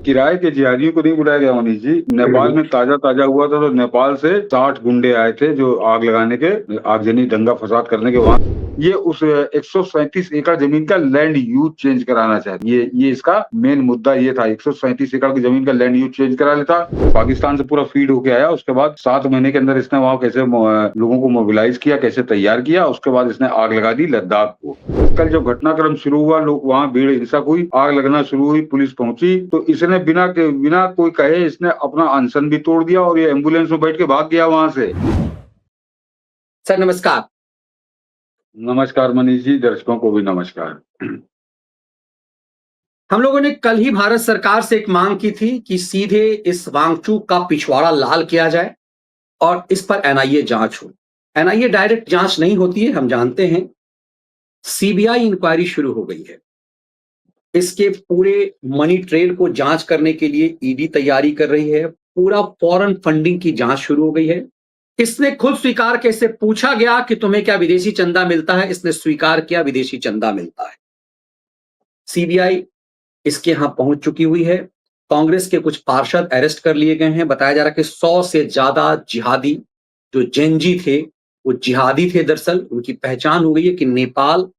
किराए के जिहादियों को नहीं बुलाया गया मनीष जी। नेपाल में ताजा हुआ था तो नेपाल से 60 गुंडे आए थे जो आग लगाने के, आगजनी दंगा फसाद करने के। वहां ये उस 137 एकड़ जमीन का लैंड यूज चेंज कराना चाहते। ये इसका मेन मुद्दा ये था। 137 एकड़ की जमीन का लैंड यूज चेंज करा लेता। पाकिस्तान से पूरा फीड होके आया। उसके बाद 7 महीने के अंदर इसने वहां कैसे लोगों को मोबिलाइज किया, कैसे तैयार किया, उसके बाद इसने आग लगा दी लद्दाख को। कल जब घटनाक्रम शुरू हुआ, लोग वहां भीड़ हिंसक हुई, आग लगना शुरू हुई, पुलिस पहुंची तो इसने बिना कोई कहे इसने अपना अनशन भी तोड़ दिया और ये एम्बुलेंस में बैठ के भाग गया वहां से। सर नमस्कार। नमस्कार मनीष जी, दर्शकों को भी नमस्कार। हम लोगों ने कल ही भारत सरकार से एक मांग की थी कि सीधे इस वांगचूक का पिछवाड़ा लाल किया जाए और इस पर एनआईए जांच हो। एनआईए डायरेक्ट जांच नहीं होती है, हम जानते हैं। सीबीआई इंक्वायरी शुरू हो गई है। इसके पूरे मनी ट्रेल को जांच करने के लिए ईडी तैयारी कर रही है। पूरा फॉरेन फंडिंग की जांच शुरू हो गई है। इसने खुद स्वीकार किया, इससे पूछा गया कि तुम्हें क्या विदेशी चंदा मिलता है, इसने स्वीकार किया विदेशी चंदा मिलता है। सीबीआई इसके यहां पहुंच चुकी हुई है। कांग्रेस के कुछ पार्षद अरेस्ट कर लिए गए हैं। बताया जा रहा है कि 100 से ज्यादा जिहादी जो जेनजी थे वो जिहादी थे। दरअसल उनकी पहचान हो गई है कि नेपाल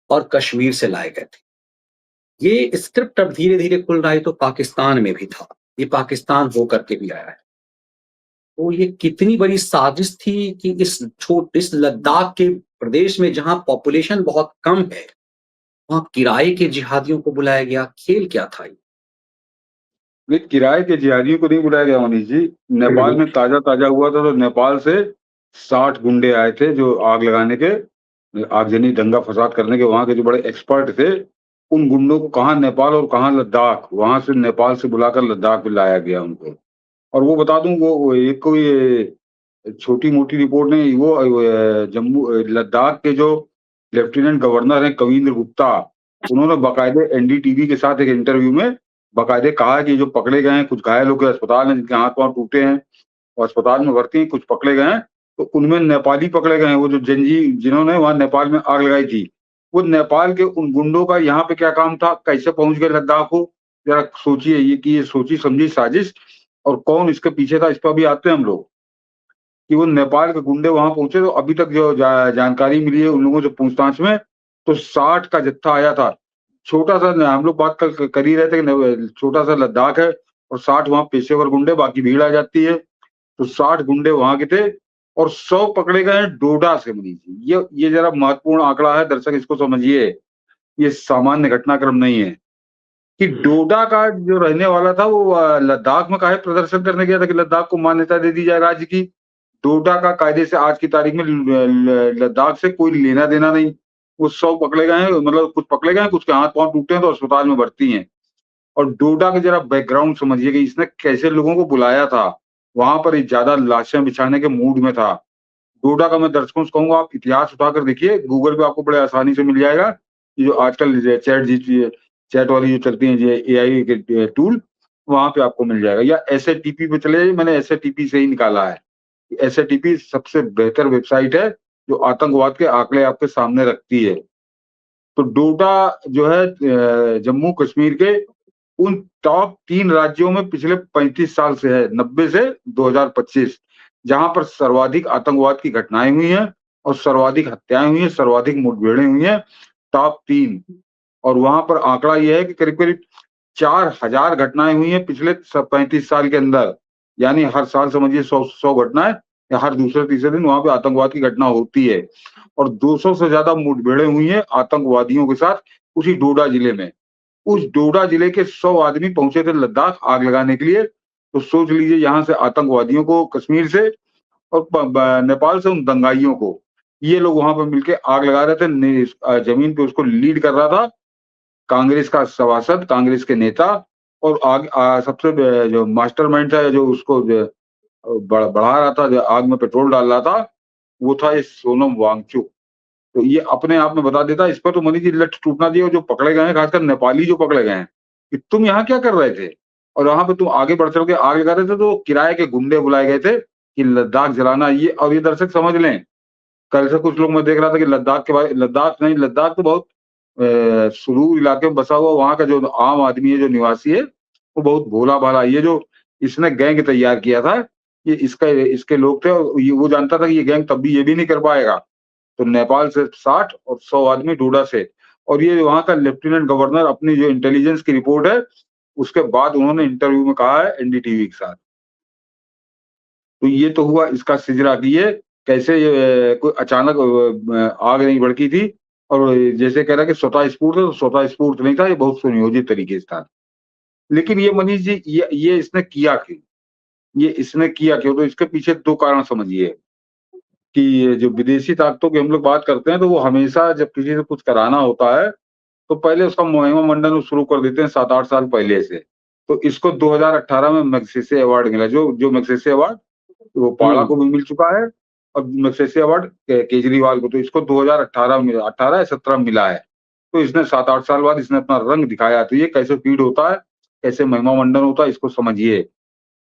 और कश्मीर से लाए गए थे। ये स्क्रिप्ट अब धीरे धीरे खुल रहा है। तो पाकिस्तान में भी था, ये पाकिस्तान होकर के भी आया है। तो ये कितनी बड़ी साजिश थी कि इस लद्दाख के प्रदेश में जहां पॉपुलेशन बहुत कम है वहां किराए के जिहादियों को बुलाया गया। खेल क्या था ये? नहीं, किराए के जिहादियों को नहीं बुलाया गया मनीष जी। नेपाल में ताजा हुआ था तो नेपाल से 60 गुंडे आए थे जो आग लगाने के, आगजनी दंगा फसाद करने के। वहां के जो बड़े एक्सपर्ट थे, उन गुंडों को कहाँ नेपाल और कहाँ लद्दाख, वहां से नेपाल से बुलाकर लद्दाख में लाया गया उनको। और वो बता दूं, वो एक कोई छोटी मोटी रिपोर्ट नहीं। वो जम्मू लद्दाख के जो लेफ्टिनेंट गवर्नर हैं कविंद्र गुप्ता, उन्होंने बाकायदे एनडीटीवी के साथ एक इंटरव्यू में बाकायदे कहा कि जो पकड़े गए हैं, कुछ घायल होकर अस्पताल में, जिनके हाथ पांव टूटे हैं और अस्पताल में भर्ती हैं, कुछ पकड़े गए हैं तो उनमें नेपाली पकड़े गए हैं। वो जो जेनजी जिन्होंने वहां नेपाल में आग लगाई थी, वो नेपाल के उन गुंडों का यहाँ पे क्या काम था, कैसे पहुंच गए लद्दाख को, जरा सोचिए। ये सोची समझी साजिश और कौन इसके पीछे था, इस पर भी आते हैं हम लोग। कि वो नेपाल के गुंडे वहां पहुंचे तो अभी तक जो जानकारी मिली है उन लोगों से पूछताछ में, तो 60 का जत्था आया था। छोटा सा, हम लोग बात कर ही रहे थे कि छोटा सा लद्दाख है और 60 वहां पेशेवर गुंडे, बाकी भीड़ आ जाती है। तो 60 गुंडे वहां के थे और 100 पकड़े गए हैं डोडा से मनीष जी। ये जरा महत्वपूर्ण आंकड़ा है, दर्शक इसको समझिए। ये सामान्य घटनाक्रम नहीं है कि डोडा का जो रहने वाला था वो लद्दाख में काहे प्रदर्शन करने गया था कि लद्दाख को मान्यता दे दी जाए राज्य की। डोडा का कायदे से आज की तारीख में लद्दाख से कोई लेना देना नहीं। वो 100 पकड़े गए हैं, मतलब कुछ पकड़े गए हैं, कुछ के हाथ पांव टूटे हैं तो अस्पताल में भर्ती हैं। और डोडा का जरा बैकग्राउंड समझिए कि इसने कैसे लोगों को बुलाया था। वहां पर ज्यादा लाशें बिछाने के मूड में था। डोडा का मैं दर्शकों से कहूंगा, आप इतिहास उठाकर देखिए, गूगल पे आपको बड़े आसानी से मिल जाएगा। ये जो आजकल चैट वाली जो चलती है एआई के टूल, वहां पे आपको मिल जाएगा। या एसएटीपी पे चले जाइए, मैंने एसएटीपी से ही निकाला है। एसएटीपी सबसे बेहतर वेबसाइट है जो आतंकवाद के आंकड़े आपके सामने रखती है। तो डोडा जो है जम्मू कश्मीर के उन टॉप 3 राज्यों में पिछले 35 साल से है, 90 से 2025, जहां पर सर्वाधिक आतंकवाद की घटनाएं हुई हैं और सर्वाधिक हत्याएं हुई हैं, सर्वाधिक मुठभेड़ें हुई हैं। टॉप 3। और वहां पर आंकड़ा यह है कि करीब करीब 4000 घटनाएं हुई हैं पिछले 35 साल के अंदर। यानी हर साल समझिए 100 घटनाएं, या हर दूसरे तीसरे दिन वहां पे आतंकवाद की घटना होती है। और 200 से ज्यादा मुठभेड़ें हुई हैं आतंकवादियों के साथ उसी डोडा जिले में। उस डोडा जिले के 100 आदमी पहुंचे थे लद्दाख आग लगाने के लिए। तो सोच लीजिए, यहाँ से आतंकवादियों को कश्मीर से और नेपाल से उन दंगाइयों को, ये लोग वहां पर मिलकर आग लगा रहे थे। जमीन पे उसको लीड कर रहा था कांग्रेस का सभासद, कांग्रेस के नेता। और सबसे जो मास्टरमाइंड था, जो उसको बढ़ा रहा था, जो आग में पेट्रोल डाल रहा था, वो था ये सोनम वांगचुक। तो ये अपने आप में बता देता। इस पर तो मनीष जी लठ टूटना चाहिए। जो पकड़े गए हैं, खासकर नेपाली जो पकड़े गए हैं, कि तुम यहाँ क्या कर रहे थे और वहां पे तुम आगे बढ़ चल के आग लगा रहे थे, तो किराए के गुंडे बुलाए गए थे कि लद्दाख जलाना। ये और ये दर्शक समझ लें, कल से कुछ लोग मैं देख रहा था कि लद्दाख के बारे, लद्दाख नहीं, लद्दाख तो बहुत सुदूर इलाके में बसा हुआ, वहां का जो आम आदमी है, जो निवासी है, वो बहुत भोला भाला, ये जो इसने गैंग तैयार किया था, ये इसके लोग थे और ये वो जानता था कि ये गैंग तब भी ये भी नहीं कर पाएगा। तो नेपाल से 60 और 100 आदमी डोडा से, और ये वहाँ का लेफ्टिनेंट गवर्नर अपनी जो इंटेलिजेंस की रिपोर्ट है, उसके बाद उन्होंने इंटरव्यू में कहा है एनडीटीवी के साथ। तो ये तो हुआ इसका सिजरा कि ये कैसे ये कोई अचानक आग नहीं भड़की थी, और जैसे कह रहा है कि स्वतः स्फूर्त है, तो स्वतः स्फूर्त नहीं था, ये बहुत सुनियोजित तरीके से था। लेकिन ये मनीष जी, ये इसने किया क्यों? ये इसने किया क्यों? तो इसके पीछे 2 कारण समझिए कि ये जो विदेशी ताकतों की हम लोग बात करते हैं, तो वो हमेशा जब किसी से कुछ कराना होता है, तो पहले उसका महिमा मंडन शुरू कर देते हैं 7-8 साल पहले से। तो इसको 2018 में मैग्सेसे अवार्ड मिला, जो मैग्सेसे अवार्ड वो पाड़ा हम्म। को भी मिल चुका है, और मैग्सेसे अवार्ड केजरीवाल को, तो इसको 2018 में 18 या 17 में मिला है। तो इसने 7-8 साल बाद इसने अपना रंग दिखाया, तो ये कैसे फीड होता है, कैसे महिमा मंडन होता है, इसको समझिए।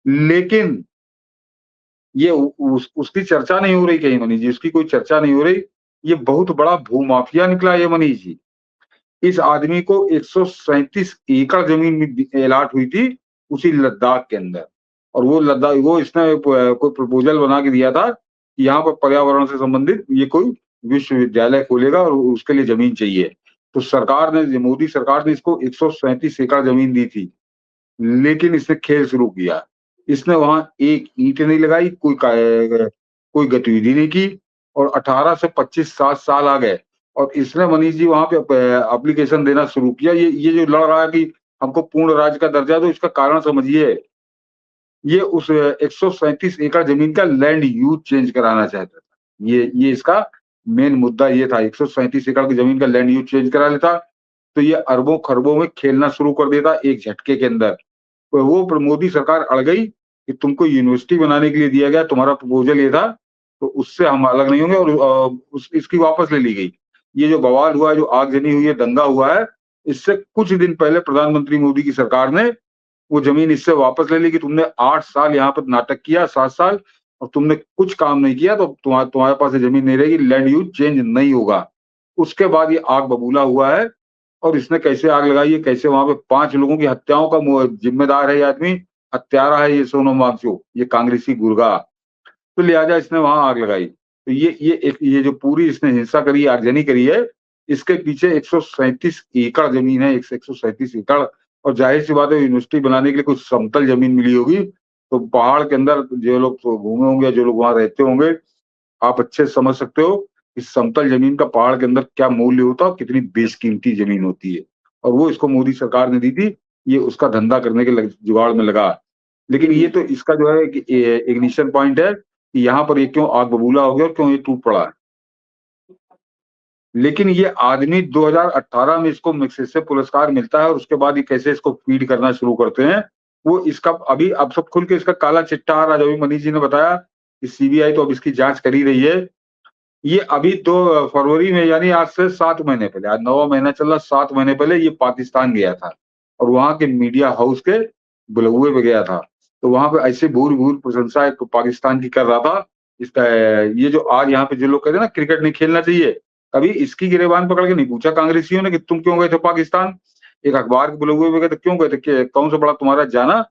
लेकिन ये उसकी चर्चा नहीं हो रही कहीं मनीष जी, उसकी कोई चर्चा नहीं हो रही। ये बहुत बड़ा भूमाफिया निकला ये मनीष जी। इस आदमी को 137 एकड़ जमीन अलॉट हुई थी उसी लद्दाख के अंदर, और वो इसने कोई प्रपोजल बना के दिया था कि यहाँ पर पर्यावरण से संबंधित ये कोई विश्वविद्यालय खोलेगा और उसके लिए जमीन चाहिए। तो सरकार ने, मोदी सरकार ने इसको 137 एकड़ जमीन दी थी, लेकिन इसने खेल शुरू किया। इसने वहाँ एक ईंट नहीं लगाई, कोई गतिविधि नहीं की, और 18 से 25 7 साल आ गए, और इसने मनीष जी वहाँ पे एप्लीकेशन देना शुरू किया। ये जो लड़ रहा है कि हमको पूर्ण राज्य का दर्जा दो, इसका कारण समझिए। ये उस 137 एकड़ जमीन का लैंड यूज़ चेंज कराना चाहता था। ये इसका मेन मुद्दा ये था, 137 एकड़ की जमीन का लैंड यूज़ चेंज करा लेता, तो ये अरबों-खरबों में खेलना शुरू कर देता एक झटके के अंदर। तो वो मोदी सरकार अड़ गई कि तुमको यूनिवर्सिटी बनाने के लिए दिया गया, तुम्हारा प्रपोजल ये था, तो उससे हम अलग नहीं होंगे, और इसकी वापस ले ली गई। ये जो बवाल हुआ है, जो आगजनी हुई है, दंगा हुआ है, इससे कुछ दिन पहले प्रधानमंत्री मोदी की सरकार ने वो जमीन इससे वापस ले ली कि तुमने 8 साल यहाँ पर नाटक किया, 7 साल, और तुमने कुछ काम नहीं किया, तो तुम्हारे पास ये जमीन नहीं रहेगी, लैंड यूज़ चेंज नहीं होगा। उसके बाद ये आग बबूला हुआ है, और इसने कैसे आग लगाई है, कैसे वहाँ पे 5 लोगों की हत्याओं का जिम्मेदार है ये आदमी, हत्यारा है ये सोनम वांगचुक, ये कांग्रेसी गुर्गा। तो लिहाजा इसने वहाँ आग लगाई। तो ये जो पूरी इसने हिंसा करी, आगजनी करी है, इसके पीछे 137 एकड़ ज़मीन है, 137 एकड़, और ज़ाहिर-सी बात है यूनिवर्सिटी बनाने के लिए कुछ समतल ज़मीन मिली होगी, तो पहाड़ के अंदर जो लोग तो घूमे होंगे, जो लोग वहाँ रहते होंगे, आप अच्छे से समझ सकते हो कि समतल ज़मीन का पहाड़ के अंदर क्या मूल्य होता है और कितनी बेशकीमती ज़मीन होती है। और वो इसको मोदी सरकार ने दी थी, ये उसका धंधा करने के जुगाड़ में लगा। लेकिन ये तो इसका जो है कि इग्निशन पॉइंट है कि यहाँ पर ये क्यों आग बबूला हो गया और क्यों ये टूट पड़ा है। लेकिन ये आदमी 2018 में इसको मैग्सेसे पुरस्कार मिलता है, और उसके बाद ये कैसे इसको फीड करना शुरू करते हैं, वो इसका अभी अब सब खुल के इसका काला चिट्ठा आ रहा है। जो अभी मनीष जी ने बताया कि सीबीआई तो अब इसकी जाँच कर ही रही है। ये अभी 2 फरवरी में, यानी आज से 7 महीने पहले, आज 9वाँ महीना चल रहा, 7 महीने पहले ये पाकिस्तान गया था, और वहाँ के मीडिया हाउस के बुलौए पे गया था। तो वहाँ पे ऐसे भूरि-भूरि प्रशंसा एक पाकिस्तान की कर रहा था। इसका ये जो आज यहाँ पे जो लोग कहते हैं ना क्रिकेट नहीं खेलना चाहिए, कभी इसकी गिरेबान पकड़ के नहीं पूछा कांग्रेसियों ने कि तुम क्यों गए थे पाकिस्तान? एक अखबार के बुलौए पे गए थे, क्यों गए थे? कौन सा बड़ा तुम्हारा जाना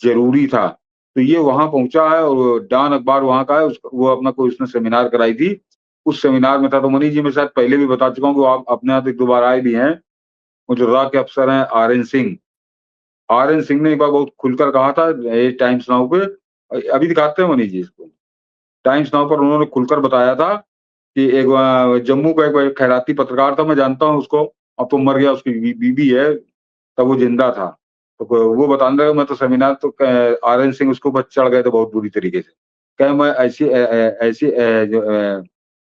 ज़रूरी था? तो ये वहाँ पहुँचा है, और डॉन अखबार वहाँ का है, वो अपना कोई उसने सेमिनार कराई थी। उस सेमिनार में था, तो मनीष जी मैं शायद पहले भी बता चुका हूँ कि वो आप अपने यहाँ 1-2 बार आए भी हैं। मुजर्रा के अफ़सर हैं आरएन सिंह। आरएन सिंह ने एक बार बहुत खुलकर कहा था ये टाइम्स नाउ पे, अभी दिखाते हैं मनीष जी इसको। टाइम्स नाउ पर उन्होंने खुलकर बताया था कि एक जम्मू का एक खैराती पत्रकार था, मैं जानता हूँ उसको, अब तो मर गया, उसकी बीवी है, तब वो ज़िंदा था। तो वो बताने लगा, मैं तो सेमिनार तो आरएन सिंह उसके ऊपर चढ़ गए थे बहुत बुरी तरीके से। कहे मैं ऐसी जो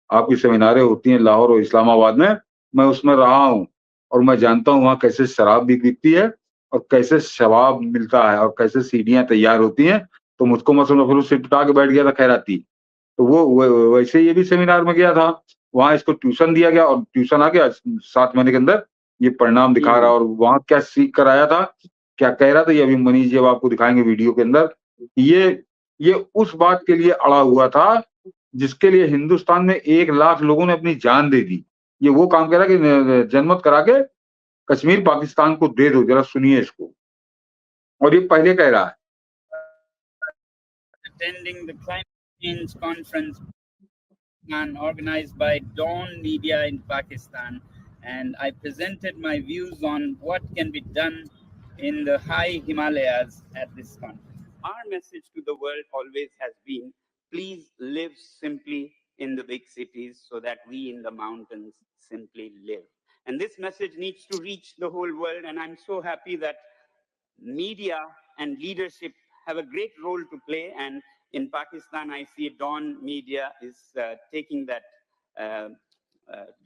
आपकी सेमिनारें होती हैं लाहौर और इस्लामाबाद में, मैं उसमें रहा हूँ, और मैं जानता हूँ वहाँ कैसे शराब भी बिकती है, और कैसे शबाब मिलता है, और कैसे सीढ़ियाँ तैयार होती हैं। तो मुझको मत समझो, फिर वो सिर उठा के बैठ गया था खैराती। तो वो वैसे ही ये भी सेमिनार में गया था। वहाँ इसको ट्यूशन दिया गया, और ट्यूशन आ गया 7 महीने के अंदर ये परिणाम दिखा रहा है, और वहाँ क्या सीख कर आया था, क्या कह रहा था, ये अभी मनीष जी अब आपको दिखाएँगे वीडियो के अंदर। ये उस बात के लिए अड़ा हुआ था, जिसके लिए हिंदुस्तान में 1 लाख लोगों ने अपनी जान दे दी। ये वो काम कह रहा है कि जनमत करा के कश्मीर पाकिस्तान को दे दो, ज़रा सुनिए इसको। और ये पहले कह रहा है। Attending the climate change conference organized by Dawn Media in Pakistan, and I presented my views on what can be done in the high Himalayas at this conference. Our message to the world always has been, please live simply in the big cities so that we in the mountains simply live. And this message needs to reach the whole world, and I'm so happy that media and leadership have a great role to play, and in Pakistan I see Dawn Media is taking that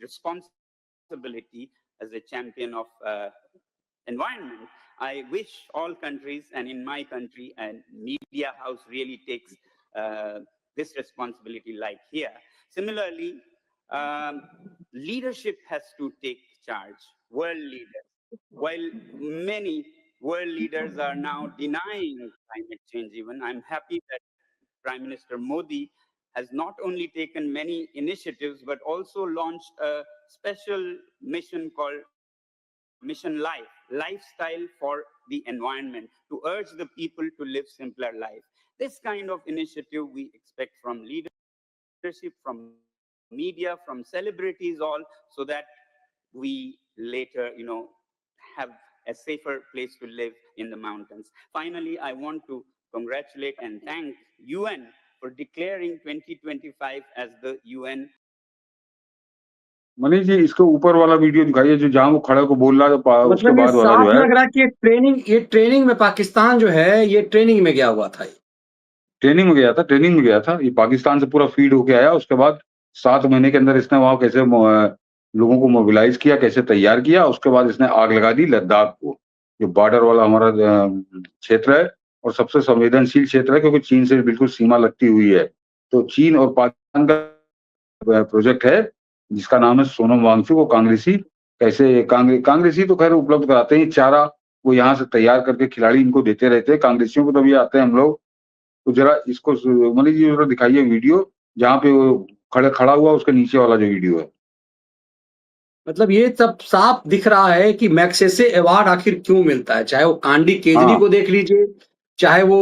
responsibility as a champion of environment. I wish all countries, and in my country, a media house really takes this responsibility like here. Similarly, leadership has to take charge, world leaders. While many world leaders are now denying climate change even, I'm happy that Prime Minister Modi has not only taken many initiatives, but also launched a special mission called Mission Life, lifestyle for the environment, to urge the people to live simpler life. This kind of initiative we expect from leadership, from media, from celebrities all, so that we later, have a safer place to live in the mountains. Finally, I want to congratulate and thank UN for declaring 2025 as the UN. Manish ji, इसके ऊपर वाला video दिखाइए जो जहां वो खड़ा को बोल रहा है, उसके मतलब ये बाद वाला साफ जो है। लग रहा है कि ये ट्रेनिंग में पाकिस्तान जो है, ये ट्रेनिंग में गया हुआ था। ट्रेनिंग में गया था। ये पाकिस्तान से पूरा फीड होके आया। उसके बाद 7 महीने के अंदर इसने वहां कैसे लोगों को मोबिलाइज किया, कैसे तैयार किया। उसके बाद इसने आग लगा दी लद्दाख को, जो बॉर्डर वाला हमारा क्षेत्र है और सबसे संवेदनशील क्षेत्र है, क्योंकि चीन से बिल्कुल सीमा लगती हुई है। तो चीन और पाकिस्तान का प्रोजेक्ट है जिसका नाम है सोनम वांगचुक। वो कांग्रेसी तो खैर उपलब्ध कराते हैं चारा, वो यहाँ से तैयार करके खिलाड़ी इनको देते रहते हैं। कांग्रेसियों को तभी आते हैं हम लोग। तो जरा इसको मनीष जी जरा दिखाइए वीडियो जहाँ पे वो खड़ा हुआ, उसके नीचे वाला जो वीडियो है। मतलब ये सब साफ दिख रहा है कि मैग्सेसे अवार्ड आखिर क्यों मिलता है। चाहे वो कांडी केजरी को देख लीजिए, चाहे वो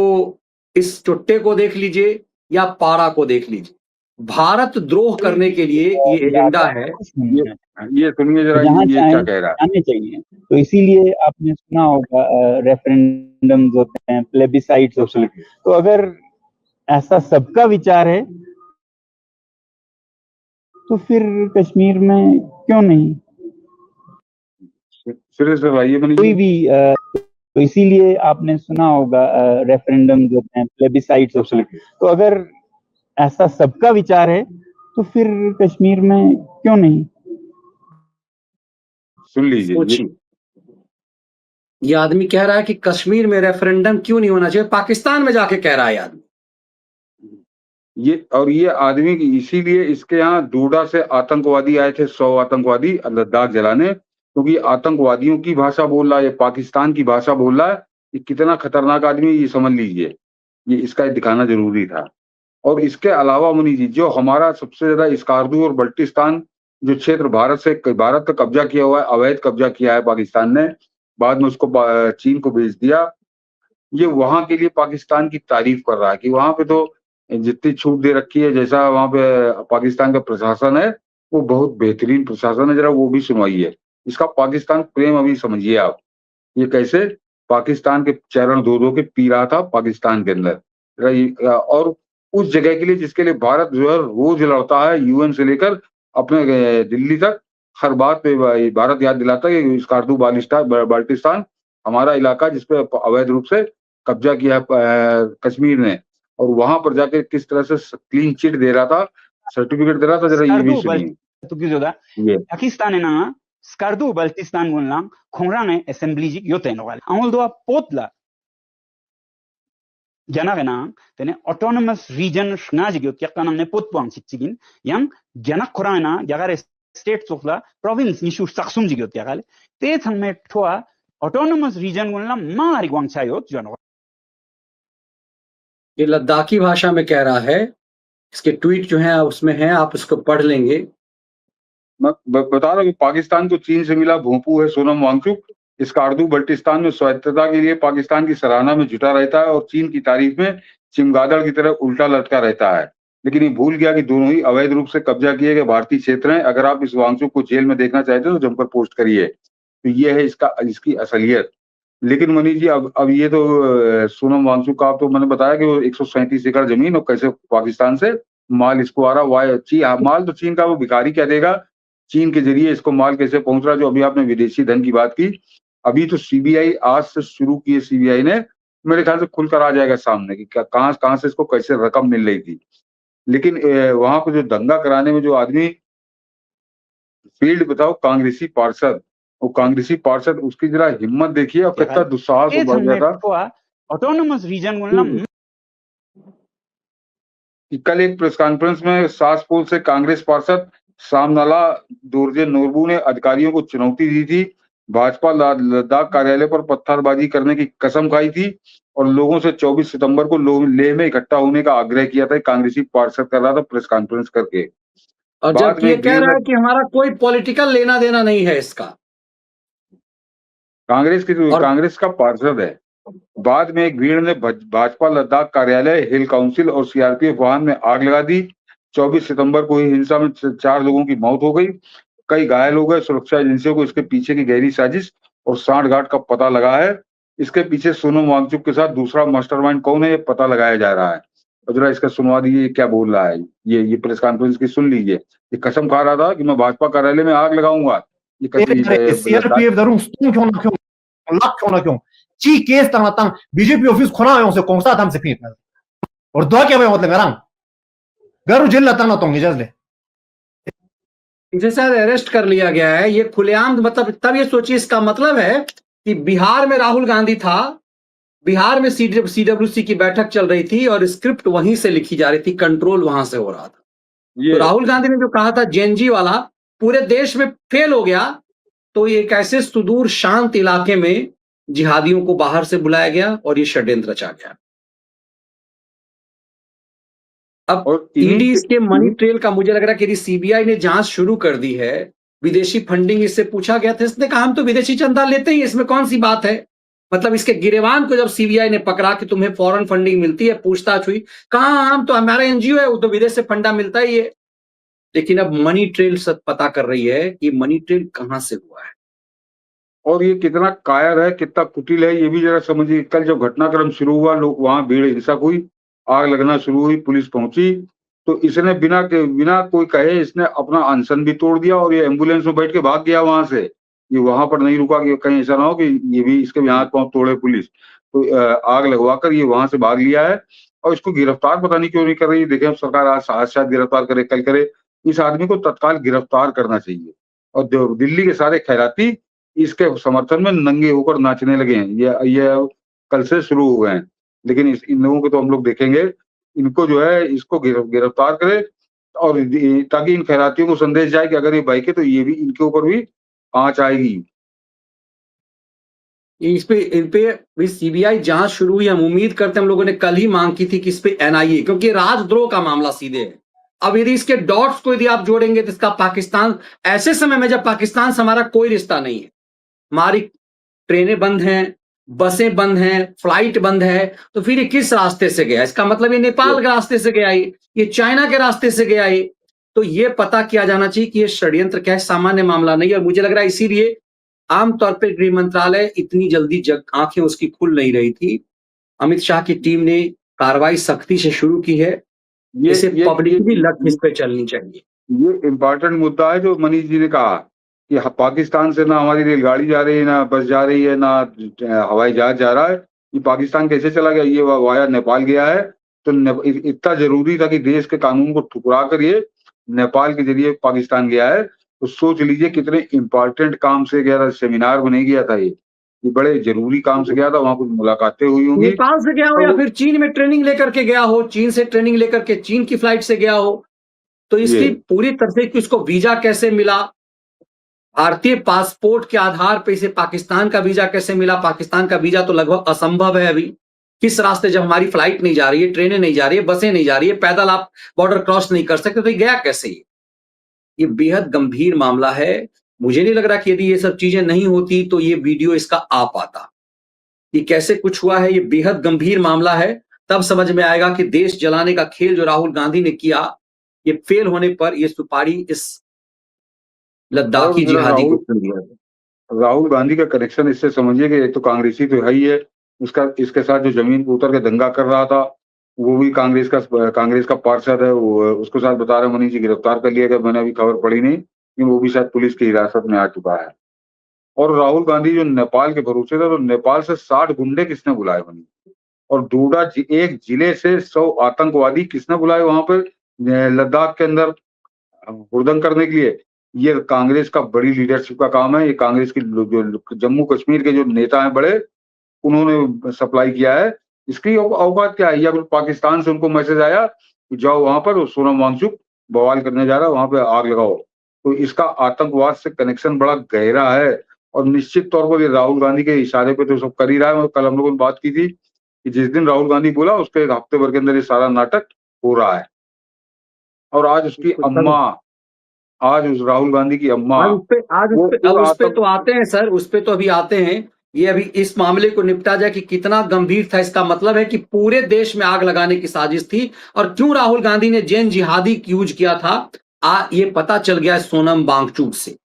इस चुट्टे को देख लीजिए या पारा को देख लीजिए, भारत द्रोह करने के लिए ये एजेंडा है। ये सुनिए जरा, ये क्या कह रहा है। आने चाहिए, तो इसीलिए आपने सुना होगा रेफरेंडम होते हैं, प्लेबिसाइट्स होते हैं। तो अगर ऐसा सबका विचार है तो फिर कश्मीर में क्यों नहीं। फिर से भाई कोई भी तो इसीलिए आपने सुना होगा रेफरेंडम होते हैं, प्लेबिसाइट्स होते हैं। तो अगर ऐसा सबका विचार है तो फिर कश्मीर में क्यों नहीं। सुन लीजिए, ये आदमी कह रहा है कि कश्मीर में रेफरेंडम क्यों नहीं होना चाहिए, पाकिस्तान में जाके कह रहा है आदमी। ये आदमी इसीलिए इसके यहाँ डोडा से आतंकवादी आए थे, 100 आतंकवादी लद्दाख जलाने, क्योंकि आतंकवादियों की भाषा बोल रहा है, पाकिस्तान की भाषा बोल रहा है। ये कितना खतरनाक आदमी, ये समझ लीजिए। ये इसका दिखाना जरूरी था। और इसके अलावा मुनि जी, जो हमारा सबसे ज्यादा स्कार्दू और बल्टिस्तान जो क्षेत्र भारत का कब्जा किया हुआ है, अवैध कब्जा किया है पाकिस्तान ने, बाद में उसको चीन को बेच दिया। ये वहां के लिए पाकिस्तान की तारीफ कर रहा है कि वहां पे तो जितनी छूट दे रखी है, जैसा वहां पे पाकिस्तान का प्रशासन है वो बहुत बेहतरीन प्रशासन है। जरा वो भी सुनवाइए। इसका पाकिस्तान प्रेम अभी समझिए आप। ये कैसे पाकिस्तान के चरण 2-2 के पी रहा था पाकिस्तान के अंदर। और उस जगह के लिए जिसके लिए भारत जो है रोज लड़ता है, यूएन से लेकर अपने दिल्ली तक, हर बात पे भारत याद दिलाता है कि स्कार्दू बाल्टिस्तान हमारा इलाका जिसपे अवैध रूप से कब्जा किया कश्मीर ने, और वहां पर जाकर किस तरह से क्लीन चिट दे रहा था, सर्टिफिकेट दे रहा था। जरा ये भी सुनिए। Pakistan Skardu Baltistan gunlang khongrane assembly jik yoten ogal amol doa potla jana gana tene autonomous region shnaji gyot yakana ne potpang chigin yang jana khorana jagare state sokla province nishu saksum jigyot yagal te thangme thoa autonomous region gunlang mari gwangchayot jano। ये लद्दाखी भाषा में कह रहा है। इसके tweet जो है उसमें है, आप इसको पढ़ लेंगे। मैं बता रहा हूँ कि पाकिस्तान को चीन से मिला भोंपू है सोनम वांगचुक, स्कार्दू बल्टिस्तान में स्वायत्तता के लिए पाकिस्तान की सराहना में जुटा रहता है और चीन की तारीफ में चिमगादड़ की तरह उल्टा लटका रहता है। लेकिन ये भूल गया कि दोनों ही अवैध रूप से कब्जा किए गए भारतीय क्षेत्र हैं। अगर आप इस वांगचुक को जेल में देखना चाहते हो तो जमकर पोस्ट करिए। तो ये है इसकी असलियत। लेकिन मनीष जी, अब ये तो सोनम वांगचुक का, तो मैंने बताया कि वो 137 एकड़ जमीन और कैसे पाकिस्तान से माल इसको आ रहा, माल तो चीन का, वो भिखारी क्या देगा, चीन के जरिए इसको माल कैसे पहुंच रहा। जो अभी आपने विदेशी धन की बात की, अभी तो सीबीआई आज से शुरू की है, सीबीआई ने, मेरे ख्याल से खुलकर आ जाएगा सामने कि कहां से इसको कैसे रकम मिल रही थी। लेकिन वहां पर जो दंगा कराने में जो आदमी फील्ड, बताओ, कांग्रेसी पार्षद, वो कांग्रेसी पार्षद, उसकी जरा हिम्मत देखिए और कितना दुस्साहस बढ़ गया था। ऑटोनोमस रीजन बोलना कल एक प्रेस कॉन्फ्रेंस में सासपोल से कांग्रेस पार्षद सामनाला दोरजे नोरबू ने अधिकारियों को चुनौती दी थी, भाजपा लद्दाख कार्यालय पर पत्थरबाजी करने की कसम खाई थी और लोगों से 24 सितंबर को लेह में इकट्ठा होने का आग्रह किया था। कांग्रेसी पार्षद कर रहा था प्रेस कॉन्फ्रेंस करके, और जब ये कह रहा है कि हमारा कोई पॉलिटिकल लेना देना नहीं है इसका। कांग्रेस का पार्षद है। बाद में एक भीड़ ने भाजपा लद्दाख कार्यालय, हिल काउंसिल और सीआरपीएफ वाहन में आग लगा दी। 24 सितंबर को हुई हिंसा में 4 लोगों की मौत हो गई, कई घायल हो गए। सुरक्षा एजेंसियों को इसके पीछे की गहरी साजिश और सांठगांठ का पता लगा है। इसके पीछे सोनम वांगचुक के साथ दूसरा मास्टरमाइंड कौन है, ये पता लगाया जा रहा है। और जरा इसका सुनवा दीजिए, क्या बोल रहा है। ये प्रेस कॉन्फ्रेंस की सुन लीजिए। ये कसम खा रहा था कि मैं भाजपा कार्यालय में आग लगाऊंगा। ची केस तंग बीजेपी ऑफिस खोना है उसे कौन सा हम से फिर और दुआ क्या मतलब गरम गरु जेल तंग तो जजले इसे शायद अरेस्ट कर लिया गया है। ये खुलेआम, मतलब तब ये सोचिए, इसका मतलब है कि बिहार में राहुल गांधी था, बिहार में सीडब्ल्यूसी की बैठक चल रही थी और स्क्रिप्ट वहीं से लिखी जा रही थी, कंट्रोल वहां से हो रहा था। तो राहुल गांधी ने जो कहा था जेएनजी वाला पूरे देश में फेल हो गया, तो ये एक ऐसे सुदूर शांत इलाके में जिहादियों को बाहर से बुलाया गया और ये षड्यंत्र रचा गया। अब ईडी इसके मनी ट्रेल का, मुझे लग रहा है कि सीबीआई ने जांच शुरू कर दी है। विदेशी फंडिंग इससे पूछा गया था, इसने कहा हम तो विदेशी चंदा लेते ही, इसमें कौन सी बात है। मतलब इसके गिरेवान को जब सीबीआई ने पकड़ा कि तुम्हें फॉरेन फंडिंग मिलती है, पूछताछ हुई, कहा हम तो, हमारा एनजीओ है, वो तो विदेश से फंडा मिलता ही है। लेकिन अब मनी ट्रेल सब पता कर रही है कि मनी ट्रेल कहां से हुआ है और ये कितना कायर है, कितना कुटिल है, ये भी जरा समझिए। कल जब घटनाक्रम शुरू हुआ, लोग वहां भीड़ हिंसक हुई, आग लगना शुरू हुई, पुलिस पहुंची, तो इसने बिना कोई कहे इसने अपना अनशन भी तोड़ दिया और ये एम्बुलेंस में बैठ के भाग गया वहां से। ये वहां पर नहीं रुका कि कहीं ऐसा ना हो कि ये भी इसके भी हाथ पांव तोड़े पुलिस। तो आग लगवाकर ये वहां से भाग लिया है और इसको गिरफ्तार पता नहीं क्यों नहीं कर रही। देखें, सरकार आज शायद गिरफ्तार करे, कल करे। इस आदमी को तत्काल गिरफ्तार करना चाहिए। और दिल्ली के सारे खैराती इसके समर्थन में नंगे होकर नाचने लगे हैं। ये कल से शुरू हो गए हैं। लेकिन इन लोगों को तो हम लोग देखेंगे, इनको जो है इसको गिरफ्तार करे और ताकि इन खैरातियों को संदेश जाए कि अगर ये बाइक है तो ये भी, इनके ऊपर भी आंच आएगी। इन पे भी सीबीआई जांच शुरू हुई। हम उम्मीद करते हैं, हम लोगों ने कल ही मांग की थी कि इस पे एनआईए, क्योंकि राजद्रोह का मामला सीधे है। अब यदि इसके डॉट्स को यदि आप जोड़ेंगे तो इसका पाकिस्तान, ऐसे समय में जब पाकिस्तान से हमारा कोई रिश्ता नहीं है, हमारी ट्रेनें बंद हैं, बसें बंद हैं, फ्लाइट बंद है, तो फिर ये किस रास्ते से गया? इसका मतलब ये नेपाल के रास्ते से गया, ये चाइना के रास्ते से गया। तो ये पता किया जाना चाहिए कि ये षड्यंत्र क्या है, सामान्य मामला नहीं है। और मुझे लग रहा है इसीलिए आमतौर पर गृह मंत्रालय इतनी जल्दी आंखें उसकी खुल नहीं रही थी। अमित शाह की टीम ने कार्रवाई सख्ती से शुरू की है। इसे पब्लिक भी लग इस पे चलनी चाहिए। ये इम्पोर्टेंट मुद्दा है जो मनीष जी ने कहा कि पाकिस्तान से ना हमारी रेलगाड़ी जा रही है, ना बस जा रही है, ना हवाई जहाज जा रहा है। ये पाकिस्तान कैसे चला गया? ये वाया नेपाल गया है। तो इतना जरूरी था कि देश के कानून को ठुकरा कर ये नेपाल के जरिए पाकिस्तान गया है। तो सोच लीजिए कितने इम्पोर्टेंट काम से गया था, सेमिनार में नहीं गया था, ये बड़े जरूरी काम से गया था। वहां कुछ मुलाकातें हुई होंगी, नेपाल से गया हो या फिर चीन में ट्रेनिंग लेकर के गया हो, चीन से ट्रेनिंग लेकर के चीन की फ्लाइट से गया हो। तो इसकी पूरी तरह से कि उसको वीजा कैसे मिला, भारतीय पासपोर्ट के आधार पर इसे पाकिस्तान का वीजा कैसे मिला? पाकिस्तान का वीजा तो लगभग असंभव है अभी। किस रास्ते, जब हमारी फ्लाइट नहीं जा रही है, ट्रेनें नहीं जा रही है, बसें नहीं जा रही है, पैदल आप बॉर्डर क्रॉस नहीं कर सकते, तो ये गया कैसे? ये बेहद गंभीर मामला है। मुझे नहीं लग रहा कि यदि ये सब चीजें नहीं होती तो ये वीडियो इसका आ पाता। ये कैसे कुछ हुआ है, ये बेहद गंभीर मामला है। तब समझ में आएगा कि देश जलाने का खेल जो राहुल गांधी ने किया, ये फेल होने पर ये सुपारी इस लद्दाखी और मेरा जिहादी को क्यों दिया गया। राहुल गांधी का कनेक्शन इससे समझिए कि एक तो कांग्रेसी तो है ही है, उसका इसके साथ जो जमीन पर उतर के दंगा कर रहा था वो भी कांग्रेस का पार्षद है। वो उसको साथ बता रहे मनीष जी गिरफ्तार कर लिया गया, मैंने अभी खबर पढ़ी नहीं, लेकिन वो भी शायद पुलिस की हिरासत में आ चुका है। और राहुल गांधी जो नेपाल के भरोसे था, तो नेपाल से 60 गुंडे किसने बुलाए मनीष, और एक जिले से 100 आतंकवादी किसने बुलाए वहां पर लद्दाख के अंदर हुड़दंग करने के लिए। ये कांग्रेस का बड़ी लीडरशिप का काम है। ये कांग्रेस की जो जम्मू कश्मीर के जो नेता हैं बड़े, उन्होंने सप्लाई किया है। इसकी औकात क्या है, या फिर पाकिस्तान से उनको मैसेज आया कि जाओ वहां पर सोनम वांगचुक बवाल करने जा रहा है, वहां पे आग लगाओ। तो इसका आतंकवाद से कनेक्शन बड़ा गहरा है, और निश्चित तौर पर ये राहुल गांधी के इशारे पे तो सब कर ही रहा है। कल हम लोगों ने बात की थी कि जिस दिन राहुल गांधी बोला उसके एक हफ्ते भर के अंदर ये सारा नाटक हो रहा है। और आज उसकी अम्मा, आज उस राहुल गांधी की अम्मा, आज उस पे तो आते हैं सर, उस पे तो अभी आते हैं। ये अभी इस मामले को निपटा जाए कि कितना गंभीर था। इसका मतलब है कि पूरे देश में आग लगाने की साजिश थी, और क्यों राहुल गांधी ने जैन जिहादी यूज किया था, ये पता चल गया सोनम वांगचुक से।